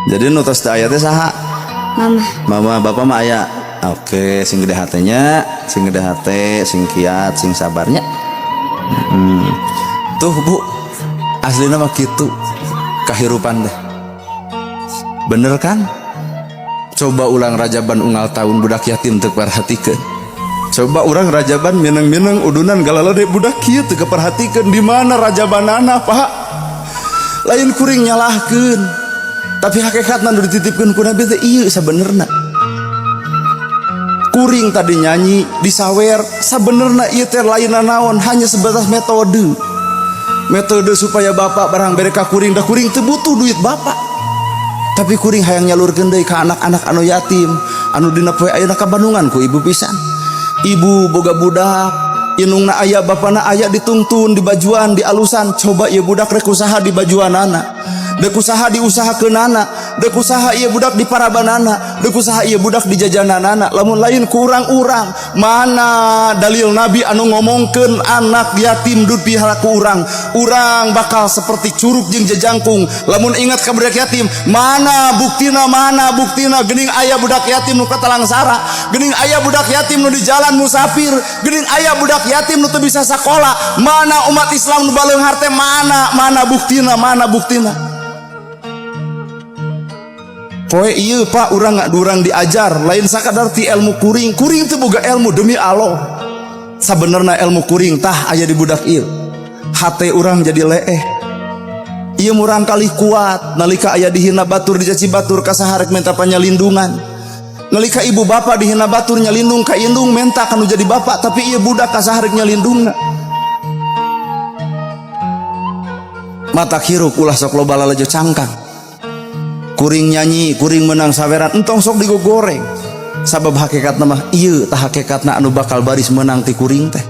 Jadi nu tos teu aya teh saha? Mama. Mama, bapak mah aya. Oke, sing gede hatenya, sing gede hate, sing kiat, sing sabarnya. Tuh Bu, aslina mah kitu kahirupan deh. Bener kan? Coba ulang rajaban unggal tahun budak yatim teu perhatikeun. Coba urang rajaban mineng-mineng udunan galalade budak kieu teu keperhatikeun di mana rajabanana, Pak. Lain kuring nyalahkeun. Tapi hakikatna nu dititipkeun ku Nabi teh ieu sabenerna. Kuring tadi nyanyi disawer sabenerna ieu teh lain naon, hanya sebatas metode supaya bapak barang bere ka kuring, dah kuring teu butuh duit bapak, tapi kuring hayang nyalurkeun deui ka anak-anak anu yatim anu dina poe ayeuna ka Bandungan ku ibu pisan. Ibu boga budak inungna aya bapana aya ditungtun di bajuan di alusan, coba ieu budak rek usaha di bajuanana, dek usaha diusahakeunana, dek usaha ieu budak di parabanana, dek usaha ieu budak di jajananana. Lamun lain ku urang-urang, mana dalil Nabi anu ngomongkeun anak yatim dud pihara ku urang bakal seperti curug jeung jajangkung. Lamun ingat ka budak yatim, mana buktina geuning aya budak yatim nu katalangsara, geuning aya budak yatim nu di jalan musafir, geuning aya budak yatim nu teu bisa sakola. Mana umat Islam nu baleunghar teh, mana buktina? Poe ieu Pak urang durang diajar lain sakadar ti ilmu kuring teu boga ilmu demi Allah. Sabenerna ilmu kuring tah aya di budak ieu. Hate urang jadi leeh. Ieu murang kali kuat nalika aya dihina batur dicaci batur ka saha rek menta panyalindungan. Nalika ibu bapak dihina batur nyalindung ka indung menta kanu jadi bapak, tapi ieu budak ka saha rek nyalindungna. Mata hiruk ulah sok loba lalajo cangkang. Kuring nyanyi, kuring menang saweran, entong sok digogoreng. Sabab hakikatna mah ieu tah hakikatna anu bakal baris menang ti kuring teh.